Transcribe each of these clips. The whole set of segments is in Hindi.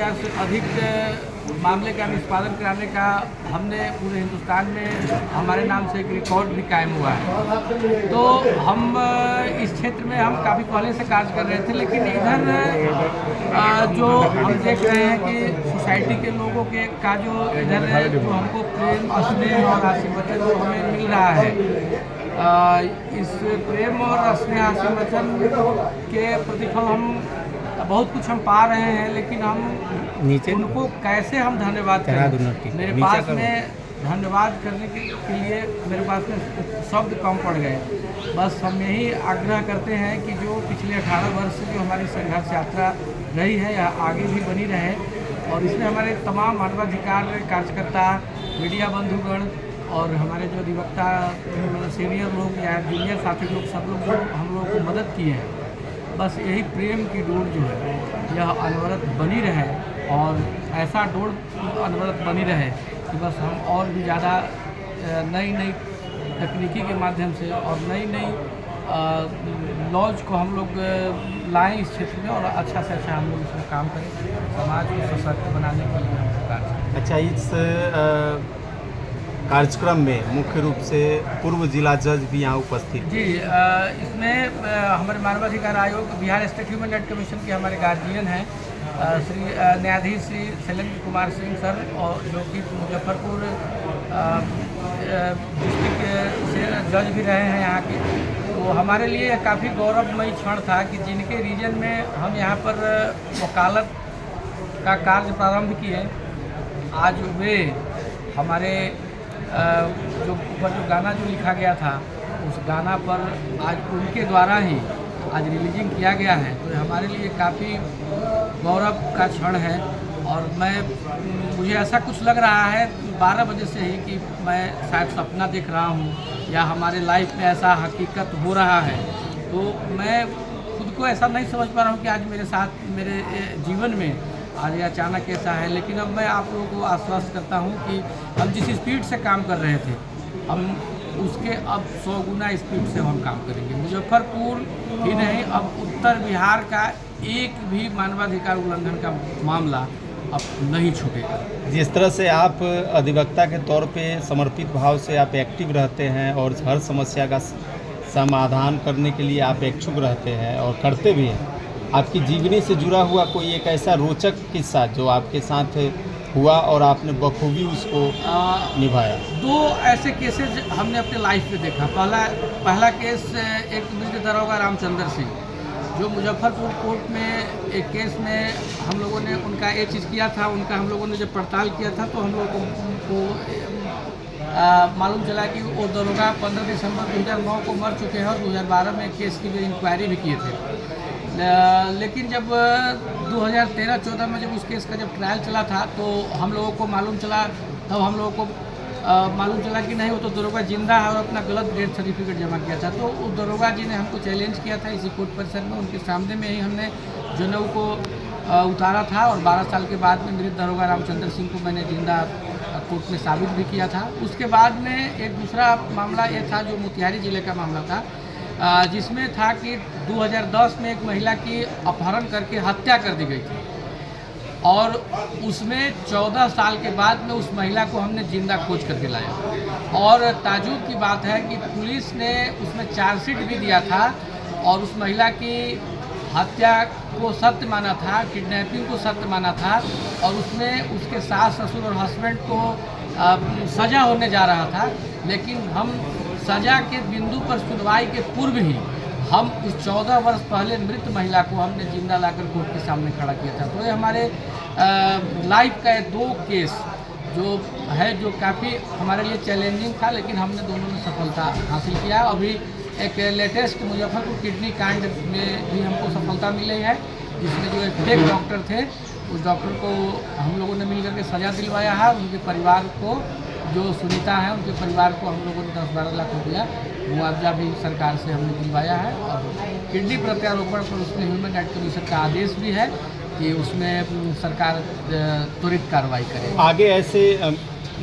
1000 से अधिक मामले का निष्पादन कराने का हमने पूरे हिंदुस्तान में हमारे नाम से एक रिकॉर्ड भी कायम हुआ है। तो हम इस क्षेत्र में हम काफ़ी पहले से कार्य कर रहे थे, लेकिन इधर जो हम देख रहे हैं कि सोसाइटी के लोगों के का जो इधर जो हमको प्रेम स्नेह और आशीर्वचन जो हमें मिल रहा है, इस प्रेम और स्नेह आशीर्वचन के प्रतिफल हम बहुत कुछ हम पा रहे हैं, लेकिन हम नीचे उनको कैसे हम धन्यवाद करें। मेरे पास में धन्यवाद करने के लिए मेरे पास में शब्द कम पड़ गए। बस हम यही आग्रह करते हैं कि जो पिछले 18 वर्ष से जो हमारी संघर्ष यात्रा रही है यह आगे भी बनी रहे, और इसमें हमारे तमाम मानवाधिकार कार्यकर्ता, मीडिया बंधुगण और हमारे जो अधिवक्ता सीनियर लोग या जूनियर साथी लोग, सब लोग जो हम लोग को मदद किए हैं, बस यही प्रेम की डोर जो है यह अनवरत बनी रहे, और ऐसा डोर अनवरत बनी रहे कि बस हम और भी ज़्यादा नई नई तकनीकी के माध्यम से और नई नई लॉज को हम लोग लाएं इस क्षेत्र में, और अच्छा से अच्छा हम लोग इसमें काम करें, समाज को सशक्त बनाने के लिए हम कार्य करें। अच्छा, इस कार्यक्रम में मुख्य रूप से पूर्व जिला जज भी यहाँ उपस्थित जी, इसमें हमारे मानवाधिकार आयोग, Bihar state human right commission के हमारे गार्जियन हैं श्री न्यायाधीश श्री शैलेंद्र कुमार सिंह सर, और जो कि मुजफ्फरपुर डिस्ट्रिक्ट से जज भी रहे हैं यहाँ के। तो हमारे लिए काफ़ी गौरवमयी क्षण था कि जिनके रीजन में हम यहाँ पर वकालत का कार्य प्रारंभ किए, आज वे हमारे जो ऊपर जो गाना जो लिखा गया था उस गाना पर आज उनके द्वारा ही आज रिलीजिंग किया गया है। तो हमारे लिए काफ़ी गौरव का क्षण है, और मुझे ऐसा कुछ लग रहा है 12 बजे से ही कि मैं शायद सपना देख रहा हूँ या हमारे लाइफ में ऐसा हकीकत हो रहा है। तो मैं खुद को ऐसा नहीं समझ पा रहा हूँ कि आज मेरे साथ मेरे जीवन में आज ये अचानक ऐसा है। लेकिन अब मैं आप लोगों को आश्वस्त करता हूँ कि हम जिस स्पीड से काम कर रहे थे, हम उसके अब 100 गुना स्पीड से हम काम करेंगे। मुजफ्फरपुर ही नहीं, अब उत्तर बिहार का एक भी मानवाधिकार उल्लंघन का मामला अब नहीं छूटेगा। जिस तरह से आप अधिवक्ता के तौर पे समर्पित भाव से आप एक्टिव रहते हैं और हर समस्या का समाधान करने के लिए आप इच्छुक रहते हैं और करते भी हैं, आपकी जीवनी से जुड़ा हुआ कोई एक ऐसा रोचक किस्सा जो आपके साथ हुआ और आपने बखूबी उसको निभाया? 2 ऐसे केसेज हमने अपने लाइफ में देखा। पहला केस एक वृद्ध दरोगा रामचंद्र सिंह, जो मुजफ्फरपुर कोर्ट में एक केस में हम लोगों ने उनका ये चीज़ किया था, उनका हम लोगों ने जब पड़ताल किया था तो हम लोगों को मालूम चला कि वो दरोगा 15 दिसंबर 2009 को मर चुके हैं, और 2012 में केस की भी इंक्वायरी भी किए थे। लेकिन जब 2013-14 में जब उस केस का जब ट्रायल चला था तो हम लोगों को मालूम चला, तब हम लोगों को मालूम चला कि नहीं, वो तो दरोगा जिंदा है और अपना गलत डेथ सर्टिफिकेट जमा किया था। तो उस दरोगा जी ने हमको चैलेंज किया था इसी कोर्ट परिसर में, उनके सामने में ही हमने जनेऊ को उतारा था, और 12 साल के बाद में मृत दरोगा रामचंद्र सिंह को मैंने जिंदा कोर्ट में साबित भी किया था। उसके बाद में एक दूसरा मामला ये था जो मोतिहारी जिले का मामला था, जिसमें था कि 2010 में एक महिला की अपहरण करके हत्या कर दी गई थी, और उसमें 14 साल के बाद में उस महिला को हमने जिंदा खोज करके लाया। और ताजुब की बात है कि पुलिस ने उसमें चार्जशीट भी दिया था, और उस महिला की हत्या को सत्य माना था, किडनैपिंग को सत्य माना था, और उसमें उसके सास ससुर और हस्बैंड को सज़ा होने जा रहा था। लेकिन हम सज़ा के बिंदु पर सुनवाई के पूर्व ही हम उस 14 वर्ष पहले मृत महिला को हमने जिंदा लाकर कोर्ट के सामने खड़ा किया था। तो ये हमारे लाइफ का 2 केस जो है जो काफ़ी हमारे लिए चैलेंजिंग था, लेकिन हमने दोनों में सफलता हासिल किया। अभी एक लेटेस्ट मुजफ्फरपुर किडनी कांड में भी हमको सफलता मिली है, जिसमें जो एक फेक डॉक्टर थे, उस डॉक्टर को हम लोगों ने मिलकर के सज़ा दिलवाया है। उनके परिवार को, जो सुनीता है, उनके परिवार को हम लोगों ने 10-12 लाख रुपया मुआवजा भी सरकार से हमने दिलवाया है, और किडनी प्रत्यारोपण पर उसमें ह्यूमन राइट कमीशन का आदेश भी है कि उसमें सरकार त्वरित कार्रवाई करे। आगे ऐसे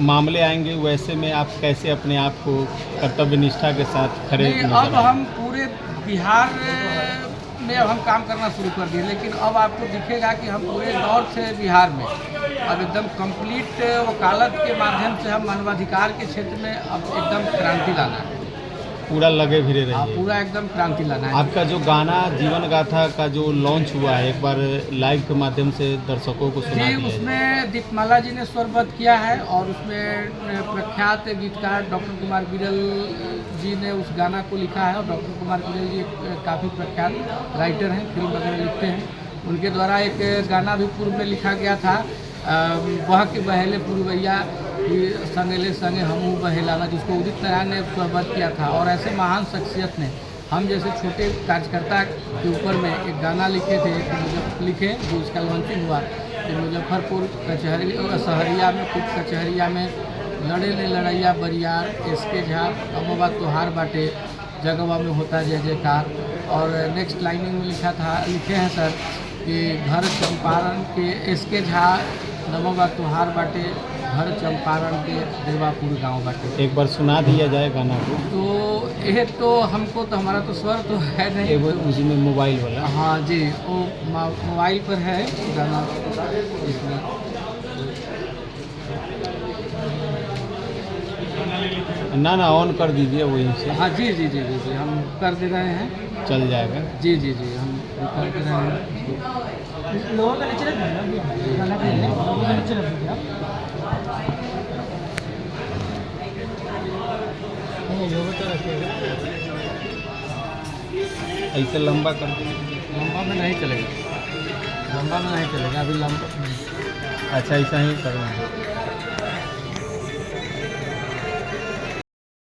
मामले आएंगे, वैसे में आप कैसे अपने आप को कर्तव्य निष्ठा के साथ खड़े? अब हम पूरे बिहार में अब हम काम करना शुरू कर दिए, लेकिन अब आपको दिखेगा कि हम पूरे दौर से बिहार में अब एकदम कंप्लीट वकालत के माध्यम से हम मानवाधिकार के क्षेत्र में अब एकदम क्रांति लाना है। पूरा लगे भिड़े हाँ, रहिए। पूरा एकदम क्रांति लाना है। आपका जो गाना जीवन गाथा का जो लॉन्च हुआ है, एक बार लाइव के माध्यम से दर्शकों को सुना जी, दिया। उसमें दीपमाला जी ने स्वरबद्ध किया है और उसमें प्रख्यात गीतकार डॉक्टर कुमार बिरल जी ने उस गाना को लिखा है। और डॉक्टर कुमार बिरल जी काफ़ी प्रख्यात राइटर हैं, फिल्म वगैरह लिखते हैं। उनके द्वारा एक गाना भी पूर्व में लिखा गया था, वह के बहेले पुरवैया संगेले संगे हमू बहेलाना, जिसको उदित नारायण ने स्वरबद्ध किया था। और ऐसे महान शख्सियत ने हम जैसे छोटे कार्यकर्ता के ऊपर में एक गाना लिखे थे, लिखे जो इसका लॉन्चिंग हुआ कि मुजफ्फरपुर कचहरी सहरिया में खुद कचहरिया में लड़े ले लड़ैया बरियार इसके झा अमवा तोहार बाटे जगवा में होता जय जयकार। और नेक्स्ट लाइनिंग में लिखे हैं सर कि घर चंपारण के इसके झा नमवा तोहार बाटे घर चंपारण के देवापुर गांव बाटे। एक बार सुना दिया जाए गाना को। तो ये तो हमको तो हमारा तो स्वर तो है नहीं, एक उसी में मोबाइल वाला। हाँ जी, वो मोबाइल पर है गाना इसमें। ना ऑन कर दीजिए वहीं से। हाँ जी जी जी जी जी हम कर दे रहे हैं। चल जाएगा। जी जी जी हम कर दे रहे हैं। लोगों का नीचे रख दीजिए, गाना के लिए लोगों का नीचे रख दीजिए आप। नहीं, लोगों तो रखिएगा। ऐसे लंबा कर दीजिए। लंबा में नहीं चलेगा, लंबा में नहीं चलेगा अभी लंबा। अच्छा, ऐसा ही करेंगे।